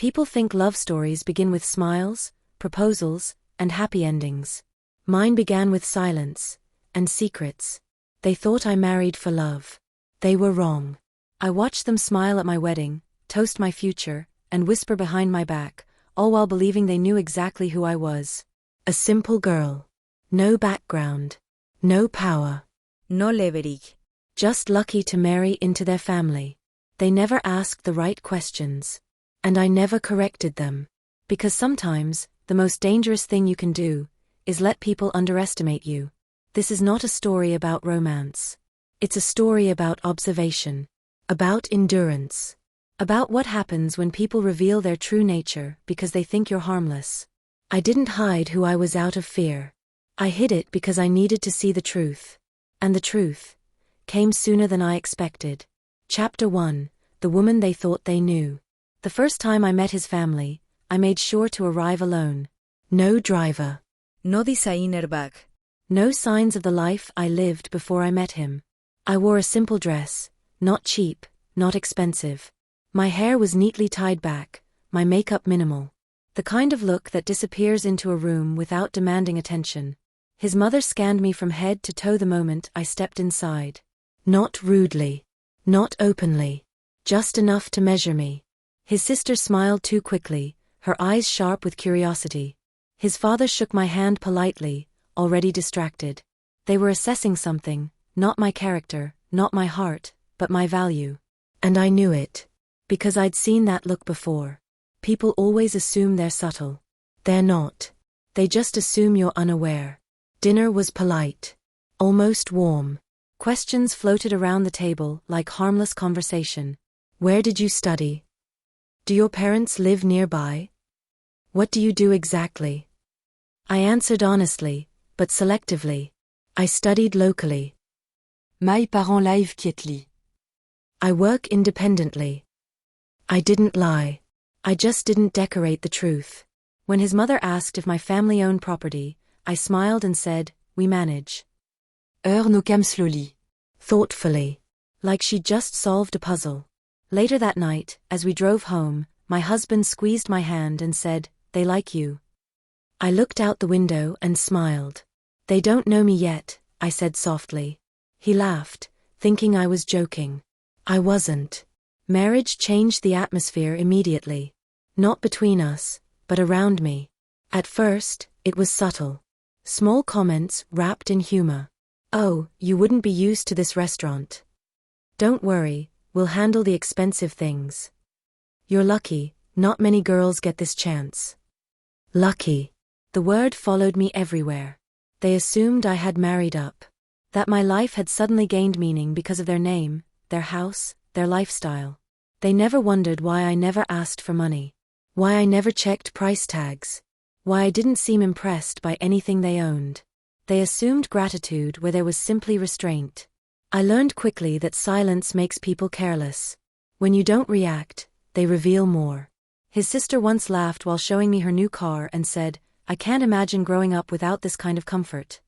People think love stories begin with smiles, proposals, and happy endings. Mine began with silence and secrets. They thought I married for love. They were wrong. I watched them smile at my wedding, toast my future, and whisper behind my back, all while believing they knew exactly who I was. A simple girl. No background. No power. No leverage. Just lucky to marry into their family. They never asked the right questions. And I never corrected them. Because sometimes, the most dangerous thing you can do is let people underestimate you. This is not a story about romance. It's a story about observation. About endurance. About what happens when people reveal their true nature because they think you're harmless. I didn't hide who I was out of fear. I hid it because I needed to see the truth. And the truth came sooner than I expected. Chapter 1. The woman they thought they knew. The first time I met his family, I made sure to arrive alone. No driver. No designer bag. No signs of the life I lived before I met him. I wore a simple dress, not cheap, not expensive. My hair was neatly tied back, my makeup minimal. The kind of look that disappears into a room without demanding attention. His mother scanned me from head to toe the moment I stepped inside. Not rudely. Not openly. Just enough to measure me. His sister smiled too quickly, her eyes sharp with curiosity. His father shook my hand politely, already distracted. They were assessing something, not my character, not my heart, but my value. And I knew it. Because I'd seen that look before. People always assume they're subtle. They're not. They just assume you're unaware. Dinner was polite. Almost warm. Questions floated around the table like harmless conversation. Where did you study? Do your parents live nearby? What do you do exactly? I answered honestly, but selectively. I studied locally. My parents live quietly. I work independently. I didn't lie. I just didn't decorate the truth. When his mother asked if my family owned property, I smiled and said, we manage. No cam slowly. Thoughtfully. Like she'd just solved a puzzle. Later that night, as we drove home, my husband squeezed my hand and said, they like you. I looked out the window and smiled. They don't know me yet, I said softly. He laughed, thinking I was joking. I wasn't. Marriage changed the atmosphere immediately. Not between us, but around me. At first, it was subtle. Small comments wrapped in humor. Oh, you wouldn't be used to this restaurant. Don't worry, we'll handle the expensive things. You're lucky, not many girls get this chance. Lucky. The word followed me everywhere. They assumed I had married up. That my life had suddenly gained meaning because of their name, their house, their lifestyle. They never wondered why I never asked for money. Why I never checked price tags. Why I didn't seem impressed by anything they owned. They assumed gratitude where there was simply restraint. I learned quickly that silence makes people careless. When you don't react, they reveal more. His sister once laughed while showing me her new car and said, I can't imagine growing up without this kind of comfort.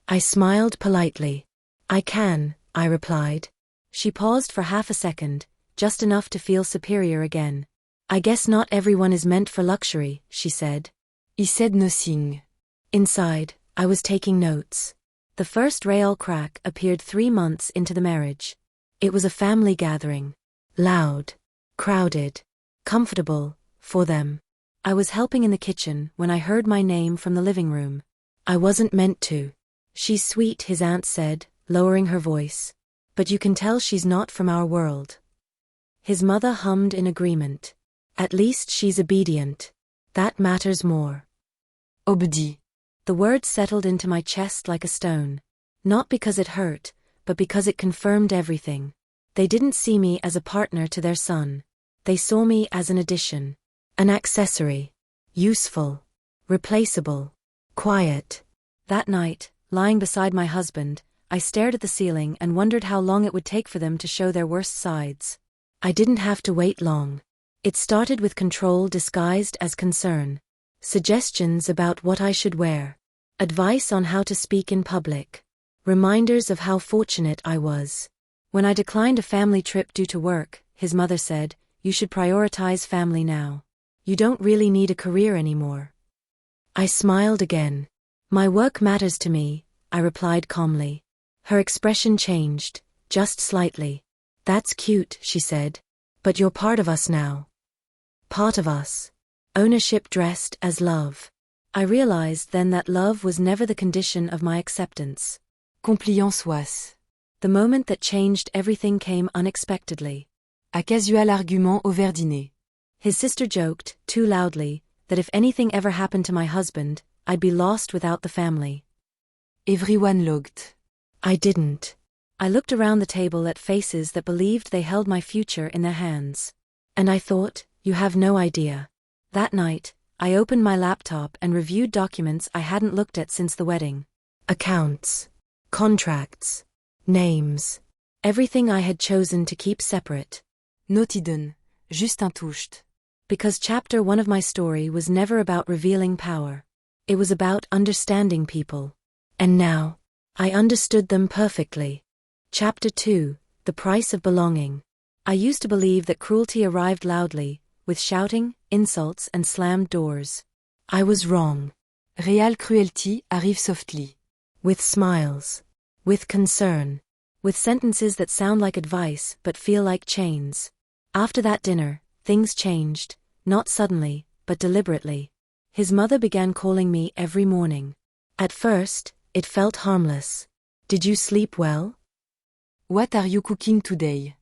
I smiled politely. I can, I replied. She paused for half a second, just enough to feel superior again. I guess not everyone is meant for luxury, she said. He said nothing. Inside, I was taking notes. The first real crack appeared 3 months into the marriage. It was a family gathering. Loud. Crowded. Comfortable, for them. I was helping in the kitchen when I heard my name from the living room. I wasn't meant to. She's sweet, his aunt said, lowering her voice. But you can tell she's not from our world. His mother hummed in agreement. At least she's obedient. That matters more. Obedi. The word settled into my chest like a stone. Not because it hurt, but because it confirmed everything. They didn't see me as a partner to their son. They saw me as an addition. An accessory. Useful. Replaceable. Quiet. That night, lying beside my husband, I stared at the ceiling and wondered how long it would take for them to show their worst sides. I didn't have to wait long. It started with control disguised as concern. Suggestions about what I should wear. Advice on how to speak in public. Reminders of how fortunate I was. When I declined a family trip due to work, his mother said, you should prioritize family now. You don't really need a career anymore. I smiled again. My work matters to me, I replied calmly. Her expression changed, just slightly. That's cute, she said. But you're part of us now. Part of us. Ownership dressed as love. I realized then that love was never the condition of my acceptance. Compliance was. The moment that changed everything came unexpectedly. A casual argument au verre dîner. His sister joked, too loudly, that if anything ever happened to my husband, I'd be lost without the family. Everyone looked. I didn't. I looked around the table at faces that believed they held my future in their hands. And I thought, you have no idea. That night, I opened my laptop and reviewed documents I hadn't looked at since the wedding. Accounts. Contracts. Names. Everything I had chosen to keep separate. Not hidden, juste intouched. Because chapter 1 of my story was never about revealing power. It was about understanding people. And now, I understood them perfectly. Chapter 2, The Price of Belonging. I used to believe that cruelty arrived loudly, with shouting, insults and slammed doors. I was wrong. Real cruelty arrive softly. With smiles. With concern. With sentences that sound like advice but feel like chains. After that dinner, things changed, not suddenly, but deliberately. His mother began calling me every morning. At first, it felt harmless. Did you sleep well? What are you cooking today?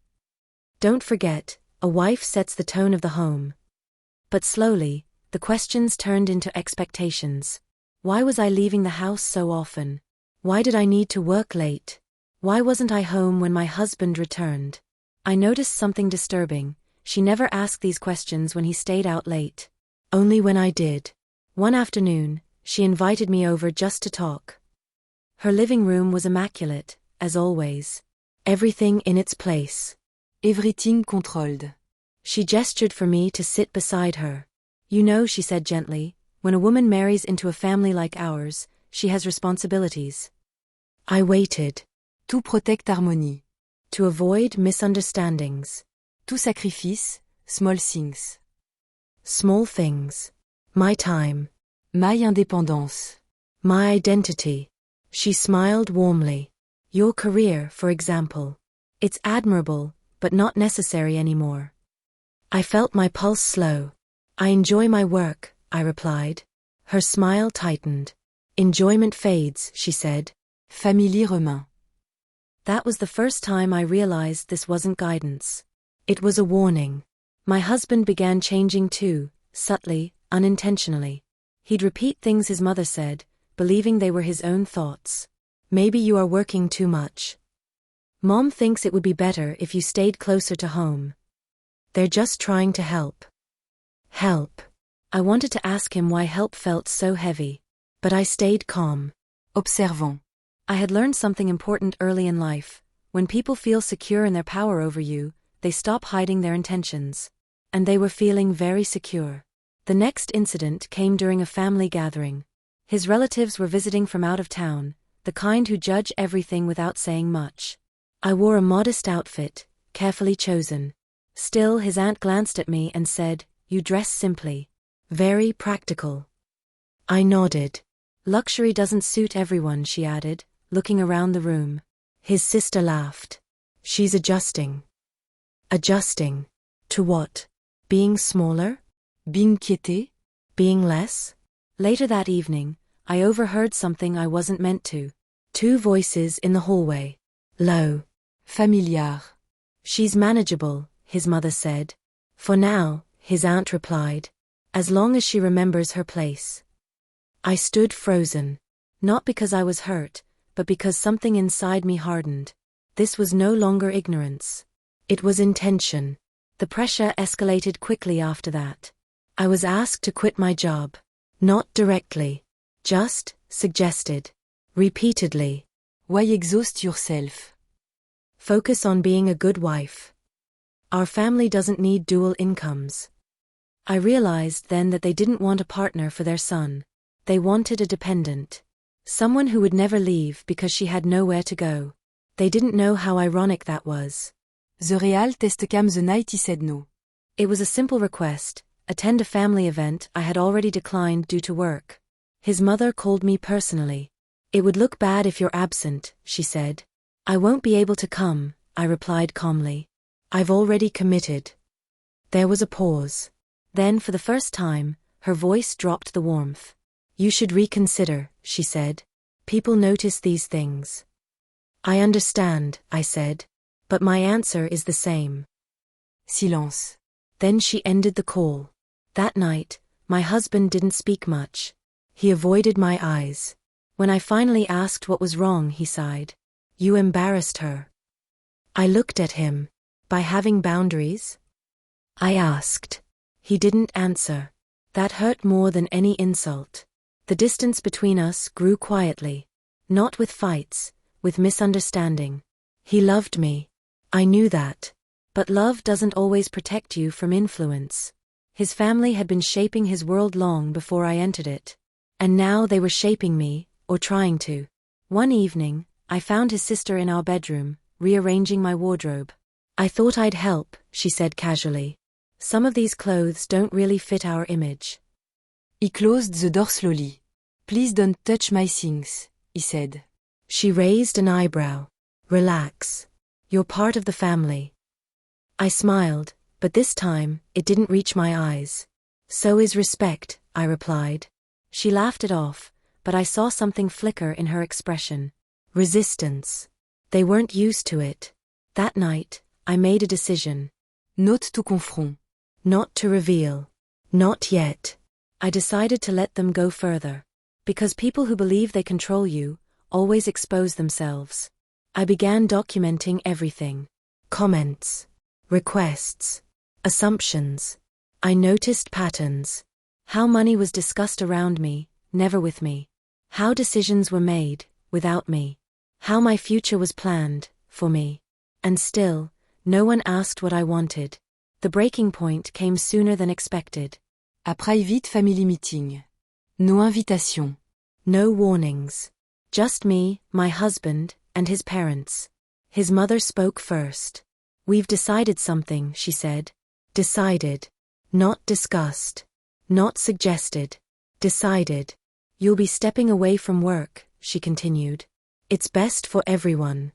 Don't forget, a wife sets the tone of the home. But slowly, the questions turned into expectations. Why was I leaving the house so often? Why did I need to work late? Why wasn't I home when my husband returned? I noticed something disturbing. She never asked these questions when he stayed out late. Only when I did. One afternoon, she invited me over just to talk. Her living room was immaculate, as always. Everything in its place. Everything controlled. She gestured for me to sit beside her. You know, she said gently, when a woman marries into a family like ours, she has responsibilities. I waited. Tout protect harmonie. To avoid misunderstandings. Tout sacrifice, small things. Small things. My time. My indépendance. My identity. She smiled warmly. Your career, for example. It's admirable, but not necessary anymore. I felt my pulse slow. I enjoy my work, I replied. Her smile tightened. Enjoyment fades, she said. Famille remin. That was the first time I realized this wasn't guidance. It was a warning. My husband began changing too, subtly, unintentionally. He'd repeat things his mother said, believing they were his own thoughts. Maybe you are working too much. Mom thinks it would be better if you stayed closer to home. They're just trying to help. Help. I wanted to ask him why help felt so heavy. But I stayed calm. Observant. I had learned something important early in life. When people feel secure in their power over you, they stop hiding their intentions. And they were feeling very secure. The next incident came during a family gathering. His relatives were visiting from out of town, the kind who judge everything without saying much. I wore a modest outfit, carefully chosen. Still, his aunt glanced at me and said, "You dress simply. Very practical." I nodded. "Luxury doesn't suit everyone," she added, looking around the room. His sister laughed. "She's adjusting." Adjusting. To what? Being smaller? Being quiété? Being less? Later that evening, I overheard something I wasn't meant to. Two voices in the hallway. Low. Familiar. "She's manageable," his mother said. "For now," his aunt replied. "As long as she remembers her place." I stood frozen. Not because I was hurt, but because something inside me hardened. This was no longer ignorance. It was intention. The pressure escalated quickly after that. I was asked to quit my job. Not directly. Just suggested. Repeatedly. Why exhaust yourself? Focus on being a good wife. Our family doesn't need dual incomes. I realized then that they didn't want a partner for their son. They wanted a dependent. Someone who would never leave because she had nowhere to go. They didn't know how ironic that was. The real test came the night he said no. It was a simple request, attend a family event I had already declined due to work. His mother called me personally. It would look bad if you're absent, she said. I won't be able to come, I replied calmly. I've already committed. There was a pause. Then, for the first time, her voice dropped the warmth. You should reconsider, she said. People notice these things. I understand, I said. But my answer is the same. Silence. Then she ended the call. That night, my husband didn't speak much. He avoided my eyes. When I finally asked what was wrong, he sighed. You embarrassed her. I looked at him. By having boundaries? I asked. He didn't answer. That hurt more than any insult. The distance between us grew quietly. Not with fights, with misunderstanding. He loved me. I knew that. But love doesn't always protect you from influence. His family had been shaping his world long before I entered it. And now they were shaping me, or trying to. One evening, I found his sister in our bedroom, rearranging my wardrobe. I thought I'd help, she said casually. Some of these clothes don't really fit our image. He closed the door slowly. Please don't touch my things, he said. She raised an eyebrow. Relax. You're part of the family. I smiled, but this time, it didn't reach my eyes. So is respect, I replied. She laughed it off, but I saw something flicker in her expression. Resistance. They weren't used to it. That night, I made a decision. Not to confront. Not to reveal. Not yet. I decided to let them go further. Because people who believe they control you, always expose themselves. I began documenting everything. Comments. Requests. Assumptions. I noticed patterns. How money was discussed around me, never with me. How decisions were made, without me. How my future was planned, for me. And still, no one asked what I wanted. The breaking point came sooner than expected. A private family meeting. No invitation. No warnings. Just me, my husband, and his parents. His mother spoke first. We've decided something, she said. Decided. Not discussed. Not suggested. Decided. You'll be stepping away from work, she continued. It's best for everyone.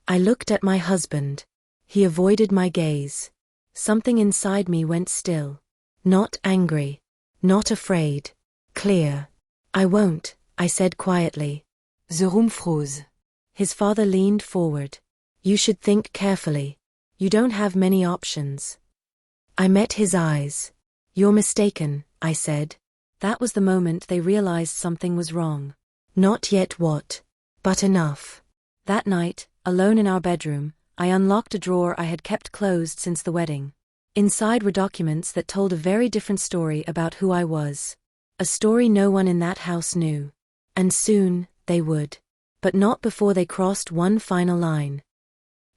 I looked at my husband. He avoided my gaze. Something inside me went still. Not angry. Not afraid. Clear. I won't, I said quietly. The room froze. His father leaned forward. You should think carefully. You don't have many options. I met his eyes. You're mistaken, I said. That was the moment they realized something was wrong. Not yet what? But enough. That night, alone in our bedroom, I unlocked a drawer I had kept closed since the wedding. Inside were documents that told a very different story about who I was. A story no one in that house knew. And soon, they would. But not before they crossed one final line.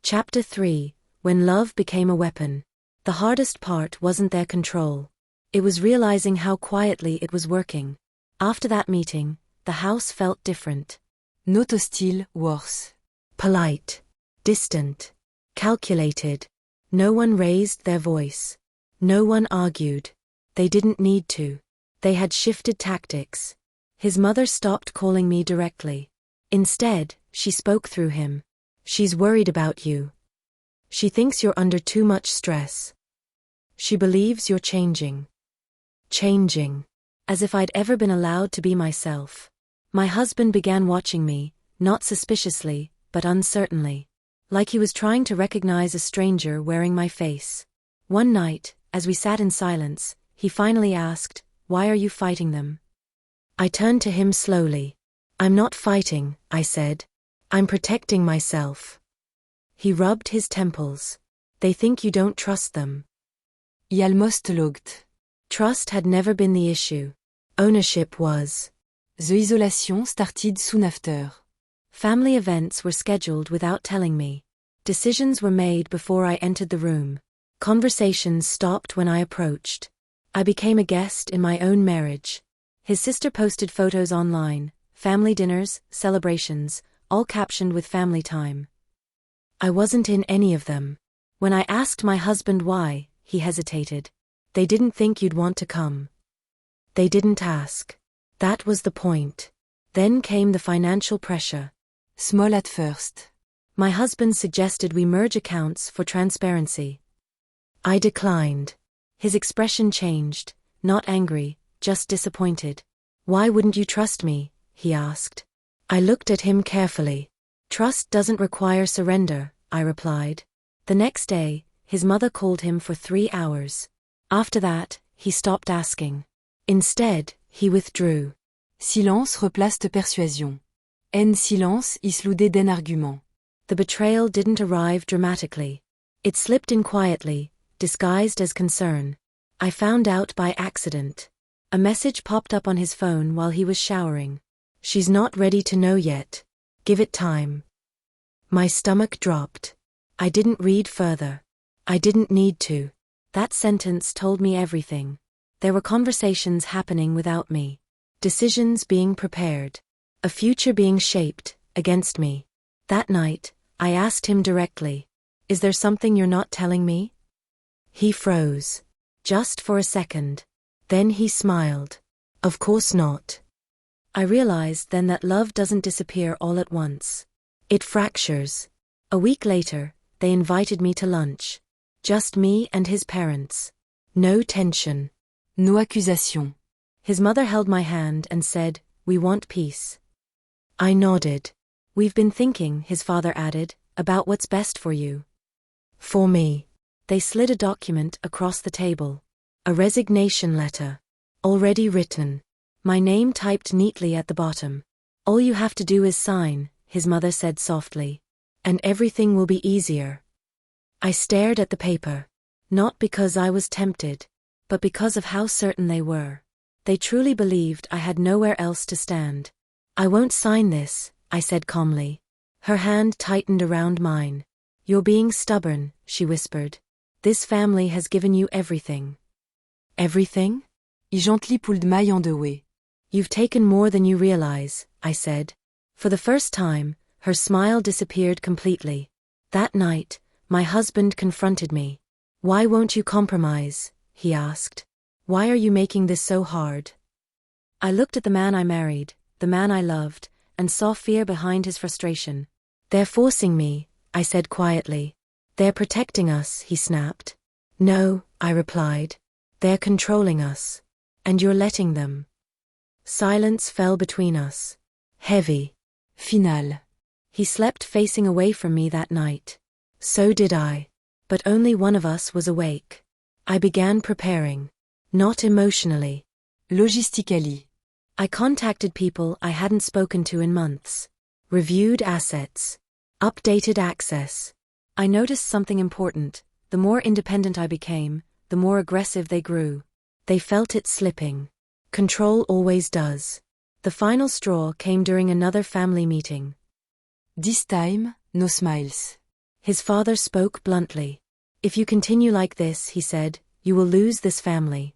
Chapter 3, When Love Became a Weapon. The hardest part wasn't their control. It was realizing how quietly it was working. After that meeting, the house felt different. Not hostile, worse. Polite. Distant. Calculated. No one raised their voice. No one argued. They didn't need to. They had shifted tactics. His mother stopped calling me directly. Instead, she spoke through him. She's worried about you. She thinks you're under too much stress. She believes you're changing. Changing. As if I'd ever been allowed to be myself. My husband began watching me, not suspiciously, but uncertainly. Like he was trying to recognize a stranger wearing my face. One night, as we sat in silence, he finally asked, "Why are you fighting them?" I turned to him slowly. "I'm not fighting," I said. "I'm protecting myself." He rubbed his temples. "They think you don't trust them." He almost looked. Trust had never been the issue. Ownership was. The isolation started soon after. Family events were scheduled without telling me. Decisions were made before I entered the room. Conversations stopped when I approached. I became a guest in my own marriage. His sister posted photos online, family dinners, celebrations, all captioned with family time. I wasn't in any of them. When I asked my husband why, he hesitated. They didn't think you'd want to come. They didn't ask. That was the point. Then came the financial pressure. Small at first. My husband suggested we merge accounts for transparency. I declined. His expression changed, not angry, just disappointed. Why wouldn't you trust me? He asked. I looked at him carefully. Trust doesn't require surrender, I replied. The next day, his mother called him for 3 hours. After that, he stopped asking. Instead, he withdrew. Silence replace persuasion. En silence islude den argument. The betrayal didn't arrive dramatically. It slipped in quietly, disguised as concern. I found out by accident. A message popped up on his phone while he was showering. She's not ready to know yet. Give it time. My stomach dropped. I didn't read further. I didn't need to. That sentence told me everything. There were conversations happening without me. Decisions being prepared. A future being shaped, against me. That night, I asked him directly. Is there something you're not telling me? He froze. Just for a second. Then he smiled. Of course not. I realized then that love doesn't disappear all at once. It fractures. A week later, they invited me to lunch. Just me and his parents. No tension. No accusation. His mother held my hand and said, "We want peace." I nodded. "We've been thinking," his father added, "about what's best for you." For me. They slid a document across the table. A resignation letter. Already written. My name typed neatly at the bottom. "All you have to do is sign," his mother said softly. "And everything will be easier." I stared at the paper. Not because I was tempted, but because of how certain they were. They truly believed I had nowhere else to stand. "I won't sign this," I said calmly. Her hand tightened around mine. "You're being stubborn," she whispered. "This family has given you everything." Everything? I gently pulled my hand away. "You've taken more than you realize," I said. For the first time, her smile disappeared completely. That night, my husband confronted me. "Why won't you compromise?" he asked. "Why are you making this so hard?" I looked at the man I married, the man I loved, and saw fear behind his frustration. "They're forcing me," I said quietly. "They're protecting us," he snapped. "No," I replied. "They're controlling us. And you're letting them." Silence fell between us. Heavy. Final. He slept facing away from me that night. So did I. But only one of us was awake. I began preparing. Not emotionally. Logistically. I contacted people I hadn't spoken to in months. Reviewed assets. Updated access. I noticed something important. The more independent I became, the more aggressive they grew. They felt it slipping. Control always does. The final straw came during another family meeting. This time, no smiles. His father spoke bluntly. "If you continue like this," he said, "you will lose this family."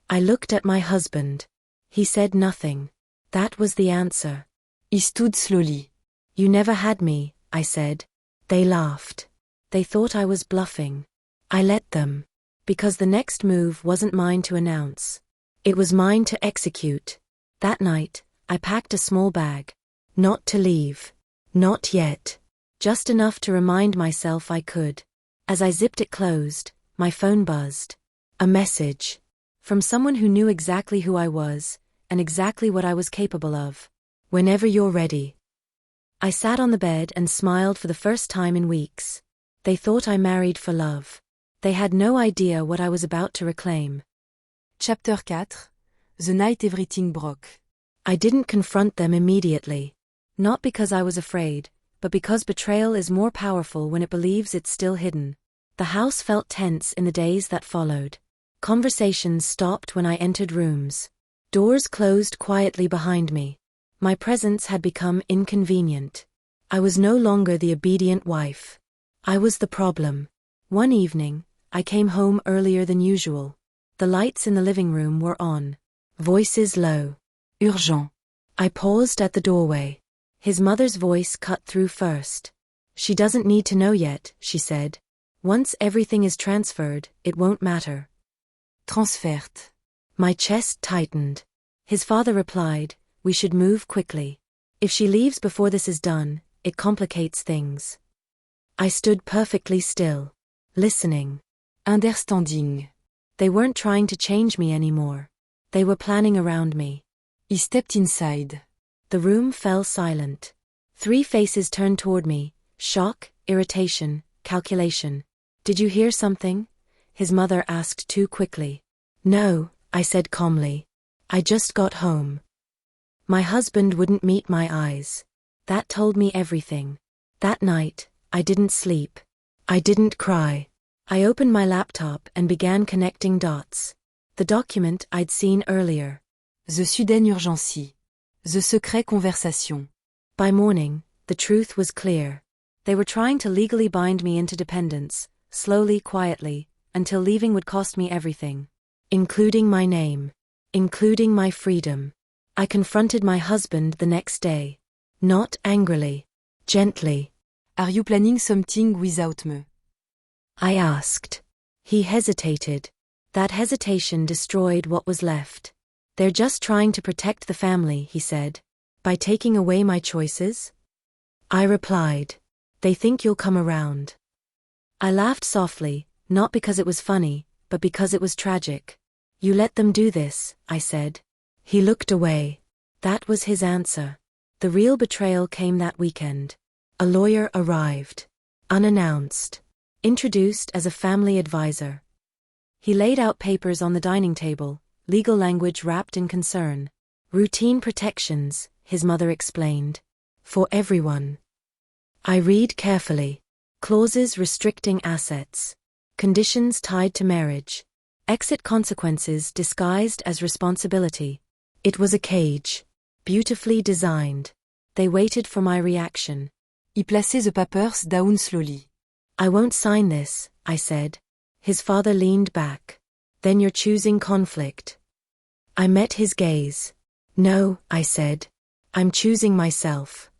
I looked at my husband. He said nothing. That was the answer. He stood slowly. "You never had me," I said. They laughed. They thought I was bluffing. I let them. Because the next move wasn't mine to announce. It was mine to execute. That night, I packed a small bag. Not to leave. Not yet. Just enough to remind myself I could. As I zipped it closed, my phone buzzed. A message. From someone who knew exactly who I was, and exactly what I was capable of. "Whenever you're ready." I sat on the bed and smiled for the first time in weeks. They thought I married for love. They had no idea what I was about to reclaim. Chapter 4. The night everything broke. I didn't confront them immediately. Not because I was afraid, but because betrayal is more powerful when it believes it's still hidden. The house felt tense in the days that followed. Conversations stopped when I entered rooms. Doors closed quietly behind me. My presence had become inconvenient. I was no longer the obedient wife. I was the problem. One evening, I came home earlier than usual. The lights in the living room were on. Voices low. Urgent. I paused at the doorway. His mother's voice cut through first. "She doesn't need to know yet," she said. "Once everything is transferred, it won't matter." Transfert. My chest tightened. His father replied, "We should move quickly. If she leaves before this is done, it complicates things." I stood perfectly still, listening. Understanding. They weren't trying to change me anymore. They were planning around me. He stepped inside. The room fell silent. 3 faces turned toward me: shock, irritation, calculation. "Did you hear something?" his mother asked too quickly. "No," I said calmly. "I just got home." My husband wouldn't meet my eyes. That told me everything. That night, I didn't sleep. I didn't cry. I opened my laptop and began connecting dots. The document I'd seen earlier. The soudaine urgency. The secret conversation. By morning, the truth was clear. They were trying to legally bind me into dependence, slowly, quietly, until leaving would cost me everything. Including my name. Including my freedom. I confronted my husband the next day. Not angrily. Gently. Are you planning something without me? I asked. He hesitated. That hesitation destroyed what was left. "They're just trying to protect the family," he said. "By taking away my choices?" I replied. "They think you'll come around." I laughed softly, not because it was funny, but because it was tragic. "You let them do this," I said. He looked away. That was his answer. The real betrayal came that weekend. A lawyer arrived. Unannounced. Introduced as a family advisor. He laid out papers on the dining table, legal language wrapped in concern. "Routine protections," his mother explained. "For everyone." I read carefully. Clauses restricting assets. Conditions tied to marriage. Exit consequences disguised as responsibility. It was a cage. Beautifully designed. They waited for my reaction. He placed the papers down slowly. "I won't sign this," I said. His father leaned back. "Then you're choosing conflict." I met his gaze. "No," I said. "I'm choosing myself."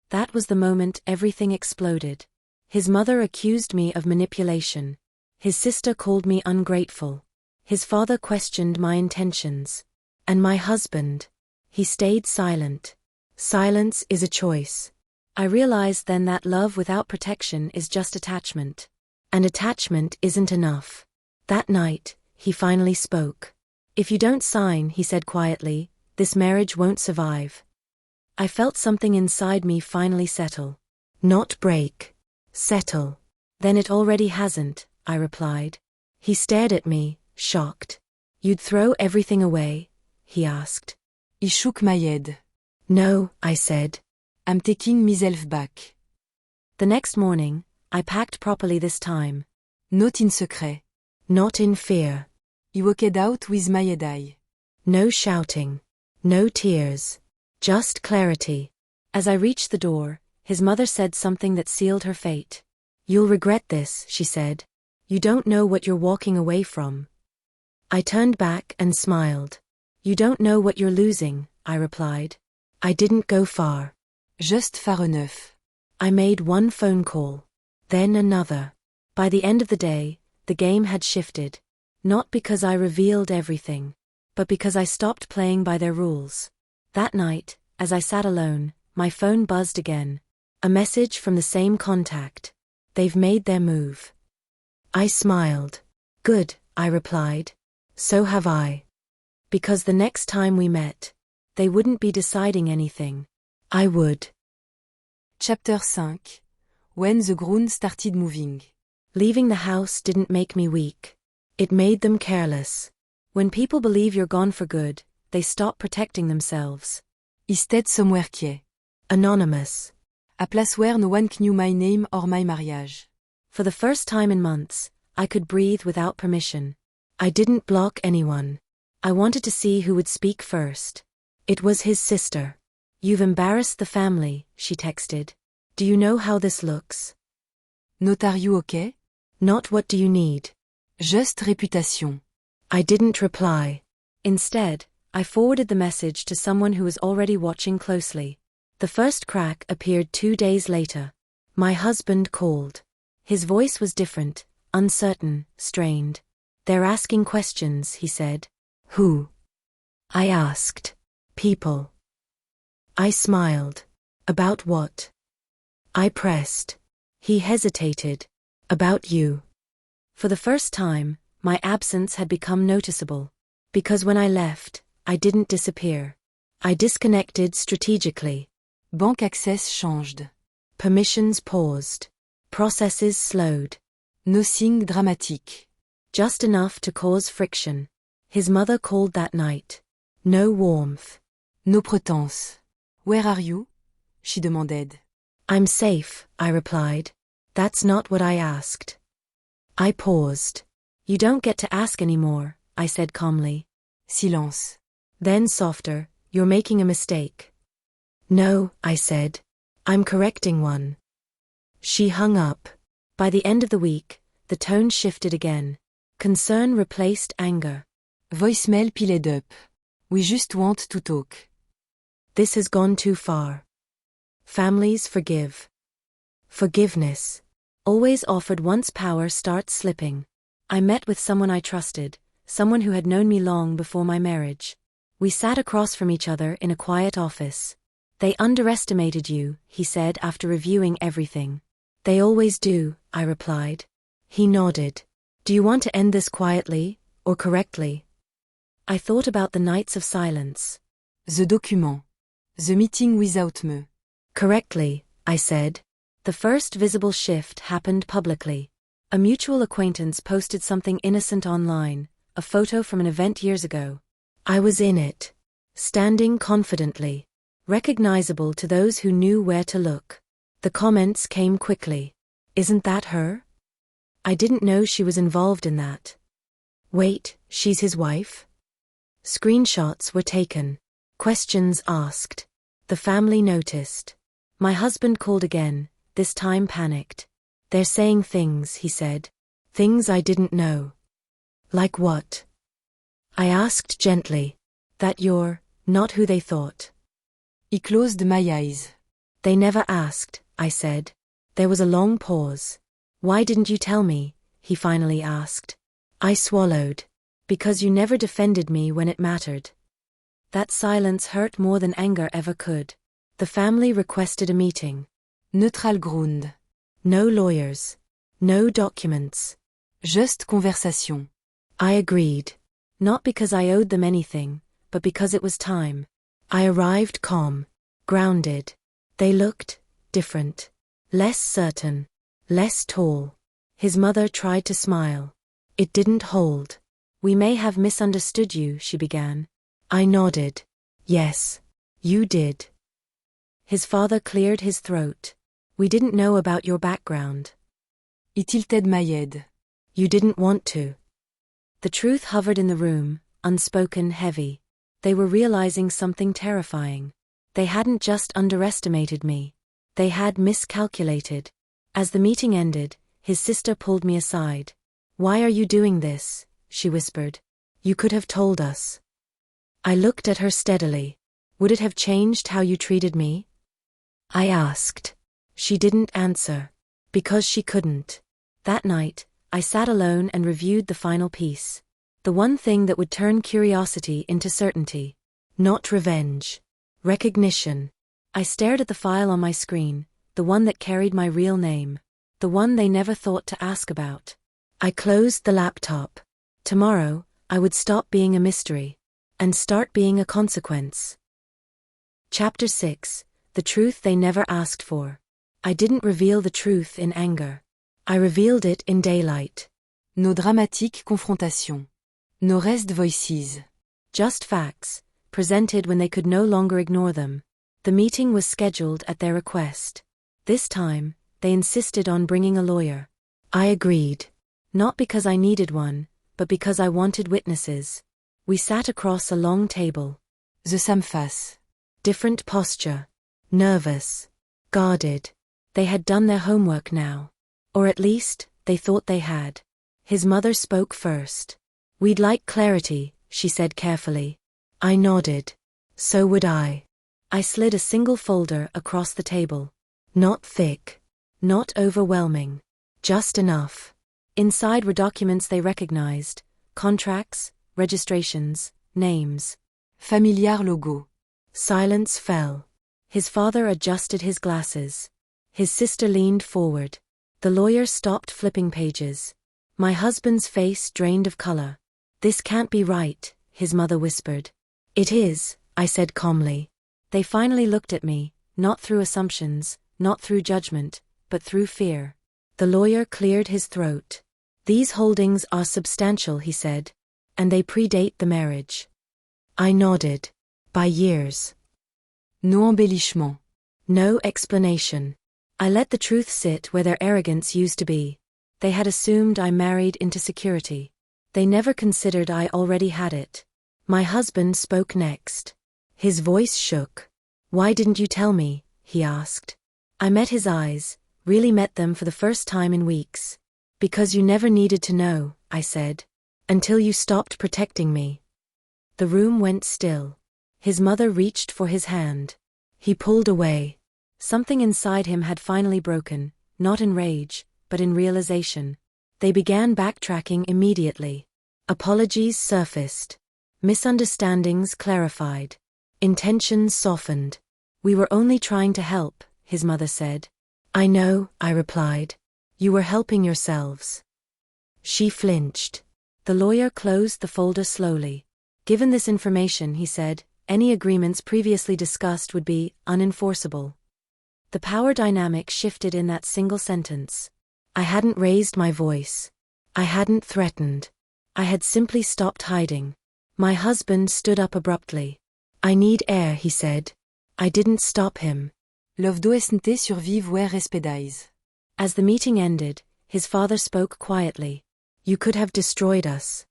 That was the moment everything exploded. His mother accused me of manipulation. His sister called me ungrateful. His father questioned my intentions. And my husband. He stayed silent. Silence is a choice. I realized then that love without protection is just attachment. And attachment isn't enough. That night, he finally spoke. "If you don't sign," he said quietly, "this marriage won't survive." I felt something inside me finally settle. Not break. Settle. "Then it already hasn't," I replied. He stared at me, shocked. "You'd throw everything away?" he asked. He shook my head. "No," I said. "I'm taking myself back." The next morning, I packed properly this time. Not in secret. Not in fear. He walked out with my head high. No shouting. No tears. Just clarity. As I reached the door, his mother said something that sealed her fate. "You'll regret this," she said. "You don't know what you're walking away from." I turned back and smiled. "You don't know what you're losing," I replied. I didn't go far. Just far enough. I made one phone call. Then another. By the end of the day, the game had shifted. Not because I revealed everything, but because I stopped playing by their rules. That night, as I sat alone, my phone buzzed again. A message from the same contact. "They've made their move." I smiled. "Good," I replied. "So have I." Because the next time we met, they wouldn't be deciding anything. I would. Chapter 5. When the ground started moving. Leaving the house didn't make me weak. It made them careless. When people believe you're gone for good, they stop protecting themselves. He stayed somewhere quiet. Anonymous. A place where no one knew my name or my marriage. For the first time in months, I could breathe without permission. I didn't block anyone. I wanted to see who would speak first. It was his sister. "You've embarrassed the family," she texted. "Do you know how this looks?" Not are you okay? Not what do you need. Just réputation. I didn't reply. Instead, I forwarded the message to someone who was already watching closely. The first crack appeared 2 days later. My husband called. His voice was different, uncertain, strained. They're asking questions, he said. Who? I asked. People. I smiled. About what? I pressed. He hesitated. About you. For the first time, my absence had become noticeable. Because when I left, I didn't disappear. I disconnected strategically. Bank access changed. Permissions paused. Processes slowed. No signe dramatique. Just enough to cause friction. His mother called that night. No warmth. No pretense. Where are you? She demanded. I'm safe, I replied. That's not what I asked. I paused. You don't get to ask anymore, I said calmly. Silence. Then softer, you're making a mistake. No, I said. I'm correcting one. She hung up. By the end of the week, the tone shifted again. Concern replaced anger. Voicemail piled up. We just want to talk. This has gone too far. Families forgive. Forgiveness. Always offered once power starts slipping. I met with someone I trusted, someone who had known me long before my marriage. We sat across from each other in a quiet office. They underestimated you, he said after reviewing everything. They always do, I replied. He nodded. Do you want to end this quietly, or correctly? I thought about the nights of silence. The document. The meeting without me. Correctly, I said. The first visible shift happened publicly. A mutual acquaintance posted something innocent online, a photo from an event years ago. I was in it. Standing confidently. Recognizable to those who knew where to look. The comments came quickly. Isn't that her? I didn't know she was involved in that. Wait, she's his wife? Screenshots were taken. Questions asked. The family noticed. My husband called again, this time panicked. They're saying things, he said. Things I didn't know. Like what? I asked gently. That you're not who they thought. He closed my eyes. They never asked, I said. There was a long pause. Why didn't you tell me? He finally asked. I swallowed. Because you never defended me when it mattered. That silence hurt more than anger ever could. The family requested a meeting. Neutral ground. No lawyers. No documents. Just conversation. I agreed. Not because I owed them anything, but because it was time. I arrived calm. Grounded. They looked different. Less certain. Less tall. His mother tried to smile. It didn't hold. We may have misunderstood you, she began. I nodded. Yes. You did. His father cleared his throat. We didn't know about your background. He tilted my head. You didn't want to. The truth hovered in the room, unspoken, heavy. They were realizing something terrifying. They hadn't just underestimated me. They had miscalculated. As the meeting ended, his sister pulled me aside. Why are you doing this? She whispered. You could have told us. I looked at her steadily. Would it have changed how you treated me? I asked. She didn't answer. Because she couldn't. That night, I sat alone and reviewed the final piece. The one thing that would turn curiosity into certainty. Not revenge. Recognition. I stared at the file on my screen, the one that carried my real name. The one they never thought to ask about. I closed the laptop. Tomorrow, I would stop being a mystery. And start being a consequence. Chapter 6. The truth they never asked for. I didn't reveal the truth in anger. I revealed it in daylight. No dramatique confrontation. No raised voices. Just facts, presented when they could no longer ignore them. The meeting was scheduled at their request. This time, they insisted on bringing a lawyer. I agreed. Not because I needed one, but because I wanted witnesses. We sat across a long table. The same face. Different posture. Nervous. Guarded. They had done their homework now. Or at least, they thought they had. His mother spoke first. We'd like clarity, she said carefully. I nodded. So would I. I slid a single folder across the table. Not thick. Not overwhelming. Just enough. Inside were documents they recognized, Contracts, registrations, names. Familiar logo. Silence fell. His father adjusted his glasses. His sister leaned forward. The lawyer stopped flipping pages. My husband's face drained of color. "This can't be right," his mother whispered. "It is," I said calmly. They finally looked at me, not through assumptions, not through judgment, but through fear. The lawyer cleared his throat. "These holdings are substantial," he said. "And they predate the marriage." I nodded. "By years." No embellishment. No explanation. I let the truth sit where their arrogance used to be. They had assumed I married into security. They never considered I already had it. My husband spoke next. His voice shook. "Why didn't you tell me?" he asked. I met his eyes, really met them for the first time in weeks. "Because you never needed to know," I said. "Until you stopped protecting me." The room went still. His mother reached for his hand. He pulled away. Something inside him had finally broken, not in rage, but in realization. They began backtracking immediately. Apologies surfaced. Misunderstandings clarified. Intentions softened. "We were only trying to help," his mother said. "I know," I replied. "You were helping yourselves." She flinched. The lawyer closed the folder slowly. "Given this information," he said, "any agreements previously discussed would be unenforceable." The power dynamic shifted in that single sentence. I hadn't raised my voice. I hadn't threatened. I had simply stopped hiding. My husband stood up abruptly. "I need air," he said. I didn't stop him. Love doesn't survivre respedais. As the meeting ended, his father spoke quietly. "You could have destroyed us."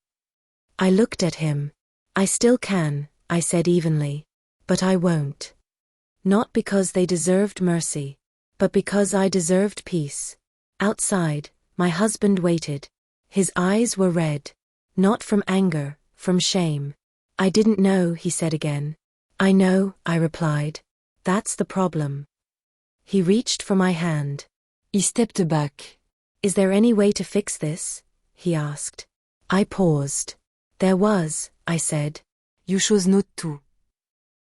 I looked at him. "I still can," I said evenly. "But I won't." Not because they deserved mercy, but because I deserved peace. Outside, my husband waited. His eyes were red. Not from anger, from shame. "I didn't know," he said again. "I know," I replied. "That's the problem." He reached for my hand. He stepped back. "Is there any way to fix this?" he asked. I paused. "There was," I said. You chose not to.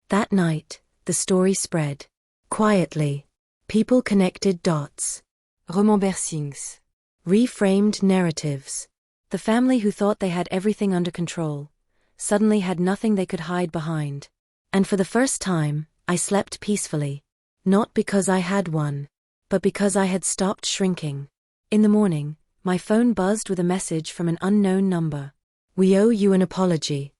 That night, the story spread. Quietly. People connected dots. Remembersings. Reframed narratives. The family who thought they had everything under control suddenly had nothing they could hide behind. And for the first time, I slept peacefully. Not because I had one, but because I had stopped shrinking. In the morning, my phone buzzed with a message from an unknown number. "We owe you an apology."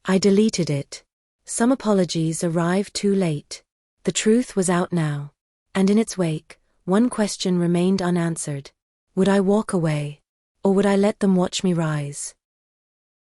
I deleted it. Some apologies arrived too late. The truth was out now. And in its wake, one question remained unanswered. Would I walk away? Or would I let them watch me rise?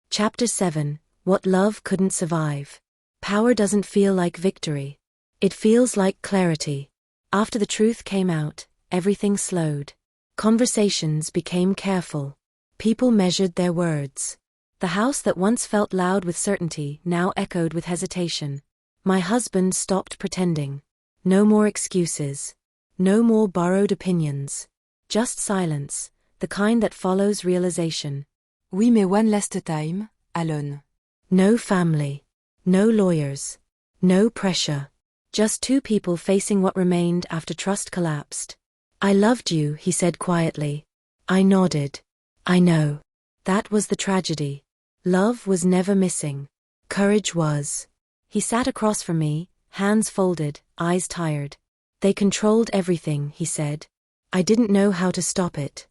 Chapter 7: What Love Couldn't Survive. Power doesn't feel like victory. It feels like clarity. After the truth came out, everything slowed. Conversations became careful. People measured their words. The house that once felt loud with certainty now echoed with hesitation. My husband stopped pretending. No more excuses. No more borrowed opinions. Just silence, the kind that follows realization. Oui, mais one last time, alone. No family. No lawyers. No pressure. Just two people facing what remained after trust collapsed. "I loved you," he said quietly. I nodded. "I know." That was the tragedy. Love was never missing. Courage was. He sat across from me, hands folded, eyes tired. "They controlled everything," he said. "I didn't know how to stop it."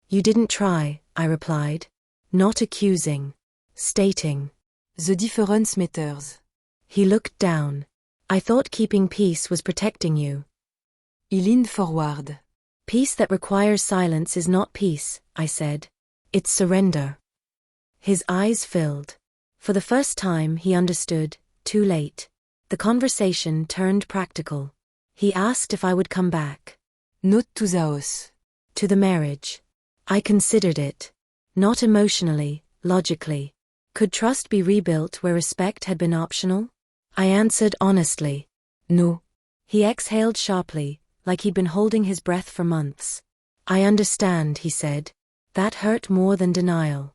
"You didn't try," I replied. Not accusing. Stating. The difference matters. He looked down. "I thought keeping peace was protecting you." He leaned forward. "Peace that requires silence is not peace," I said. "It's surrender." His eyes filled. For the first time he understood, too late. The conversation turned practical. He asked if I would come back. Not to the house. To the marriage. I considered it. Not emotionally, logically. Could trust be rebuilt where respect had been optional? I answered honestly. No. He exhaled sharply, like he'd been holding his breath for months. "I understand," he said. That hurt more than denial.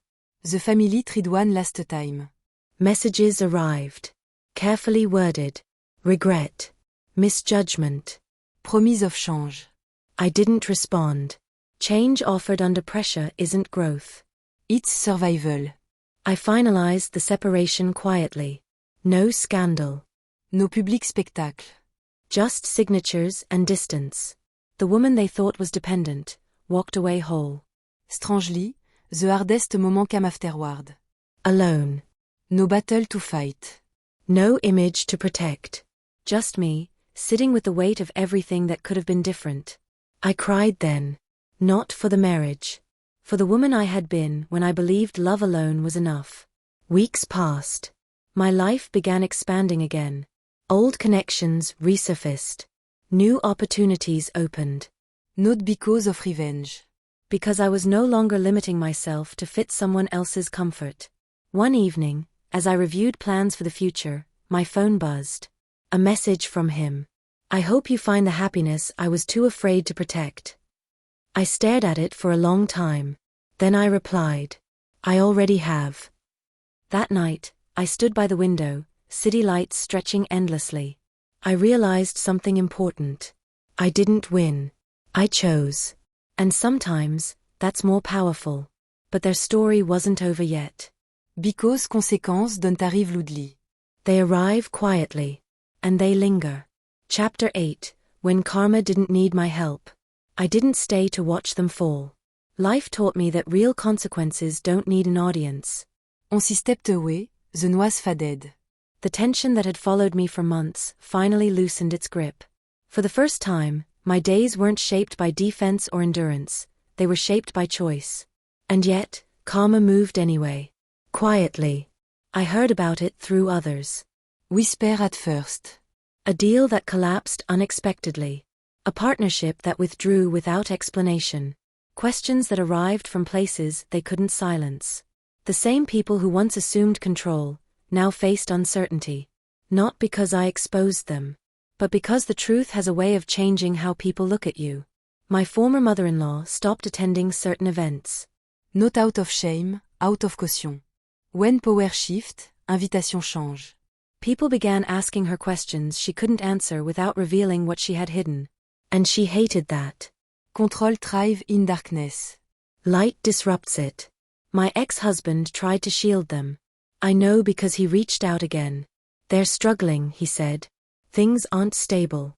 The family tried one last time. Messages arrived. Carefully worded. Regret. Misjudgment. Promise of change. I didn't respond. Change offered under pressure isn't growth. It's survival. I finalized the separation quietly. No scandal. No public spectacle. Just signatures and distance. The woman they thought was dependent walked away whole. Strangely, the hardest moment came afterward. Alone. No battle to fight. No image to protect. Just me, sitting with the weight of everything that could have been different. I cried then. Not for the marriage. For the woman I had been when I believed love alone was enough. Weeks passed. My life began expanding again. Old connections resurfaced. New opportunities opened. Not because of revenge. Because I was no longer limiting myself to fit someone else's comfort. One evening, as I reviewed plans for the future, my phone buzzed. A message from him. I hope you find the happiness I was too afraid to protect. I stared at it for a long time. Then I replied. I already have. That night, I stood by the window, city lights stretching endlessly. I realized something important. I didn't win. I chose. And sometimes, that's more powerful. But their story wasn't over yet. Because conséquences don't arrive loudly. They arrive quietly. And they linger. Chapter 8, When Karma Didn't Need My Help. I didn't stay to watch them fall. Life taught me that real consequences don't need an audience. On s'y stepped away, the noise faded. The tension that had followed me for months finally loosened its grip. For the first time, my days weren't shaped by defense or endurance, they were shaped by choice. And yet, karma moved anyway. Quietly. I heard about it through others. Whisper at first. A deal that collapsed unexpectedly. A partnership that withdrew without explanation. Questions that arrived from places they couldn't silence. The same people who once assumed control, now faced uncertainty. Not because I exposed them, but because the truth has a way of changing how people look at you. My former mother-in-law stopped attending certain events. Not out of shame, out of caution. When power shift, invitation change. People began asking her questions she couldn't answer without revealing what she had hidden. And she hated that. Control thrives in darkness. Light disrupts it. My ex-husband tried to shield them. I know because he reached out again. They're struggling, he said. Things aren't stable.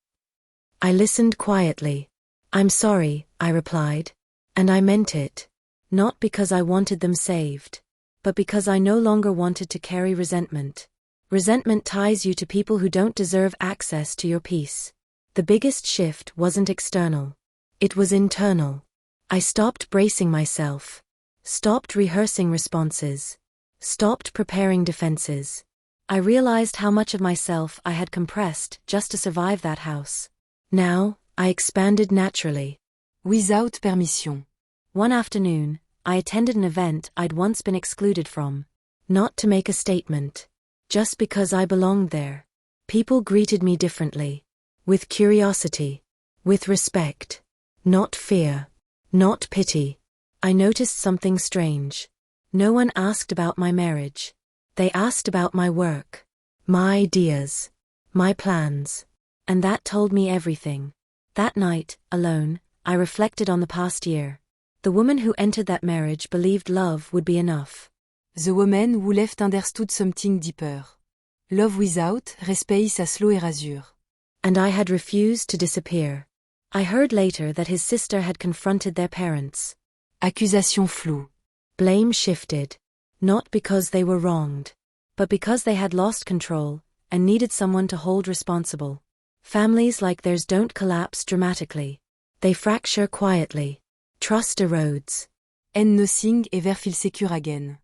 I listened quietly. I'm sorry, I replied. And I meant it. Not because I wanted them saved. But because I no longer wanted to carry resentment. Resentment ties you to people who don't deserve access to your peace. The biggest shift wasn't external. It was internal. I stopped bracing myself. Stopped rehearsing responses. Stopped preparing defenses. I realized how much of myself I had compressed just to survive that house. Now, I expanded naturally. Without permission. One afternoon, I attended an event I'd once been excluded from. Not to make a statement. Just because I belonged there. People greeted me differently. With curiosity. With respect. Not fear. Not pity. I noticed something strange. No one asked about my marriage. They asked about my work. My ideas. My plans. And that told me everything. That night, alone, I reflected on the past year. The woman who entered that marriage believed love would be enough. The woman who left understood something deeper. Love without respect sa slow erasure. And I had refused to disappear. I heard later that his sister had confronted their parents. Accusation floue. Blame shifted. Not because they were wronged. But because they had lost control, and needed someone to hold responsible. Families like theirs don't collapse dramatically. They fracture quietly. Trust erodes. And nothing ever feels secure again.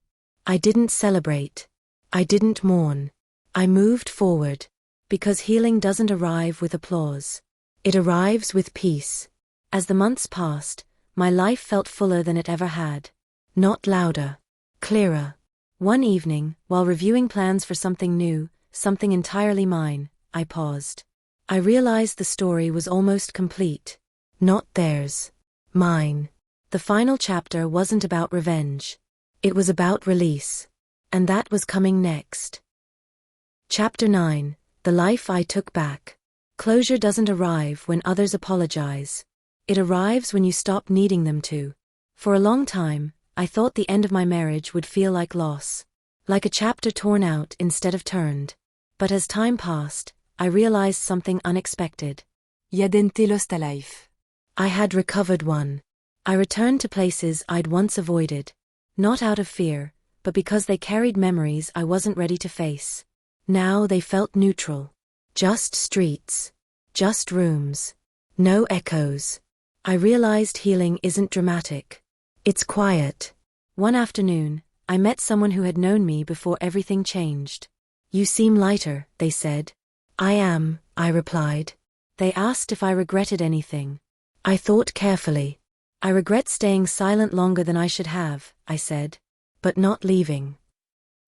I didn't celebrate. I didn't mourn. I moved forward. Because healing doesn't arrive with applause. It arrives with peace. As the months passed, my life felt fuller than it ever had. Not louder. Clearer. One evening, while reviewing plans for something new, something entirely mine, I paused. I realized the story was almost complete. Not theirs. Mine. The final chapter wasn't about revenge. It was about release. And that was coming next. Chapter 9, The Life I Took Back. Closure doesn't arrive when others apologize. It arrives when you stop needing them to. For a long time, I thought the end of my marriage would feel like loss. Like a chapter torn out instead of turned. But as time passed, I realized something unexpected. Yadente lost a life. I had recovered one. I returned to places I'd once avoided. Not out of fear, but because they carried memories I wasn't ready to face. Now they felt neutral. Just streets. Just rooms. No echoes. I realized healing isn't dramatic. It's quiet. One afternoon, I met someone who had known me before everything changed. You seem lighter, they said. I am, I replied. They asked if I regretted anything. I thought carefully. I regret staying silent longer than I should have, I said. But not leaving.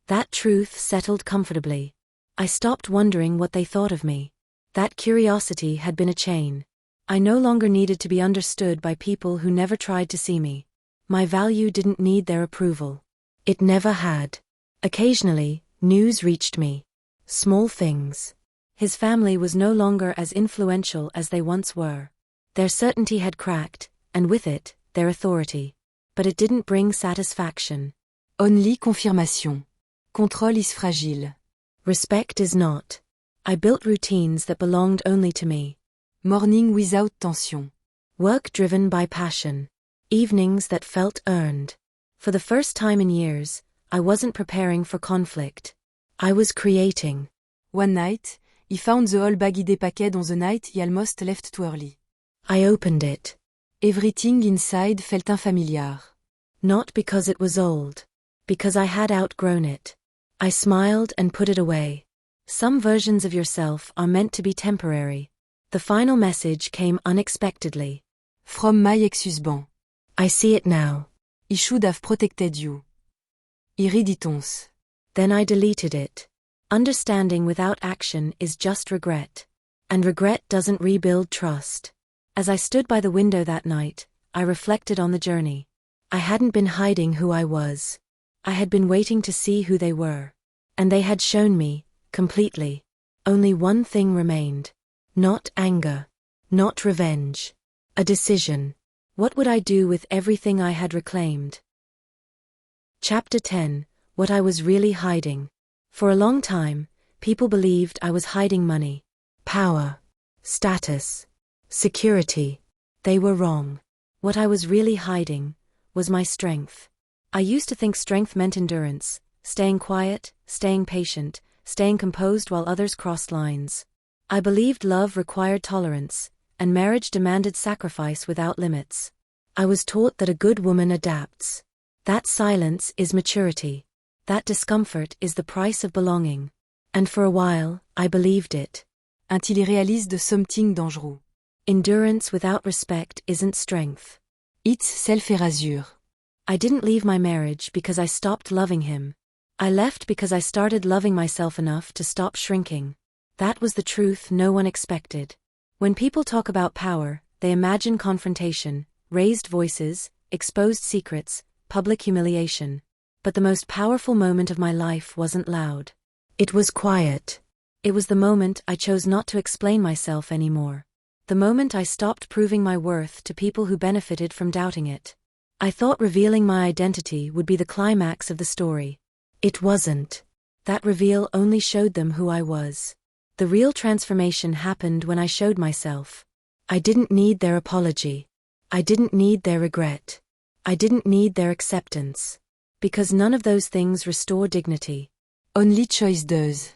That truth settled comfortably. I stopped wondering what they thought of me. That curiosity had been a chain. I no longer needed to be understood by people who never tried to see me. My value didn't need their approval. It never had. Occasionally, news reached me. Small things. His family was no longer as influential as they once were. Their certainty had cracked, and with it, their authority. But it didn't bring satisfaction. Only confirmation. Control is fragile. Respect is not. I built routines that belonged only to me. Morning without tension. Work driven by passion. Evenings that felt earned. For the first time in years, I wasn't preparing for conflict. I was creating. One night, he found the whole bag idée packed on the night he almost left too early. I opened it. Everything inside felt unfamiliar. Not because it was old. Because I had outgrown it. I smiled and put it away. Some versions of yourself are meant to be temporary. The final message came unexpectedly. From my ex-husband. I see it now. He should have protected you. Irriditons. Then I deleted it. Understanding without action is just regret. And regret doesn't rebuild trust. As I stood by the window that night, I reflected on the journey. I hadn't been hiding who I was. I had been waiting to see who they were. And they had shown me, completely. Only one thing remained. Not anger. Not revenge. A decision. What would I do with everything I had reclaimed? Chapter 10, What I Was Really Hiding. For a long time, people believed I was hiding money, power, status, security. They were wrong. What I was really hiding was my strength. I used to think strength meant endurance, staying quiet, staying patient, staying composed while others crossed lines. I believed love required tolerance, and marriage demanded sacrifice without limits. I was taught that a good woman adapts. That silence is maturity. That discomfort is the price of belonging. And for a while, I believed it. Until he realized something dangereux. Endurance without respect isn't strength. It's self-erasure. I didn't leave my marriage because I stopped loving him. I left because I started loving myself enough to stop shrinking. That was the truth no one expected. When people talk about power, they imagine confrontation, raised voices, exposed secrets, public humiliation. But the most powerful moment of my life wasn't loud. It was quiet. It was the moment I chose not to explain myself anymore. The moment I stopped proving my worth to people who benefited from doubting it. I thought revealing my identity would be the climax of the story. It wasn't. That reveal only showed them who I was. The real transformation happened when I showed myself. I didn't need their apology. I didn't need their regret. I didn't need their acceptance. Because none of those things restore dignity. Only choice does.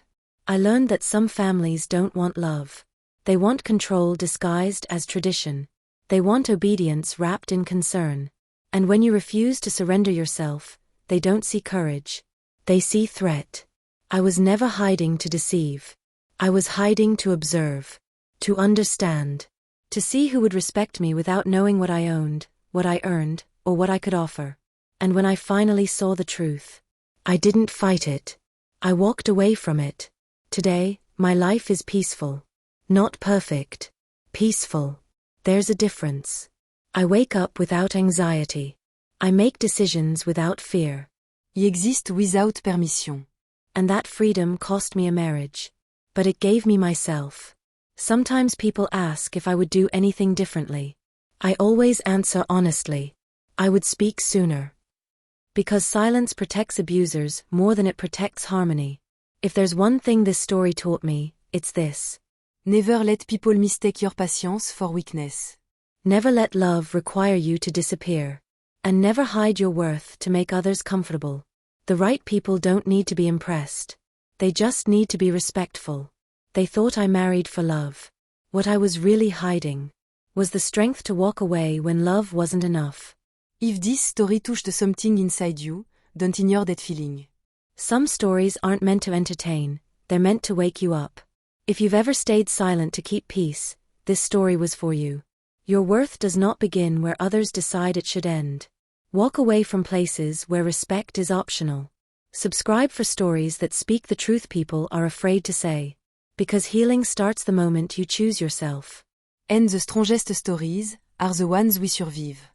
I learned that some families don't want love. They want control disguised as tradition. They want obedience wrapped in concern. And when you refuse to surrender yourself, they don't see courage. They see threat. I was never hiding to deceive. I was hiding to observe. To understand. To see who would respect me without knowing what I owned, what I earned, or what I could offer. And when I finally saw the truth, I didn't fight it. I walked away from it. Today, my life is peaceful. Not perfect. Peaceful. There's a difference. I wake up without anxiety. I make decisions without fear. y exist without permission. And that freedom cost me a marriage. But it gave me myself. Sometimes people ask if I would do anything differently. I always answer honestly. I would speak sooner. Because silence protects abusers more than it protects harmony. If there's one thing this story taught me, it's this. Never let people mistake your patience for weakness. Never let love require you to disappear. And never hide your worth to make others comfortable. The right people don't need to be impressed. They just need to be respectful. They thought I married for love. What I was really hiding was the strength to walk away when love wasn't enough. If this story touched something inside you, don't ignore that feeling. Some stories aren't meant to entertain, they're meant to wake you up. If you've ever stayed silent to keep peace, this story was for you. Your worth does not begin where others decide it should end. Walk away from places where respect is optional. Subscribe for stories that speak the truth people are afraid to say. Because healing starts the moment you choose yourself. And the strongest stories are the ones we survive.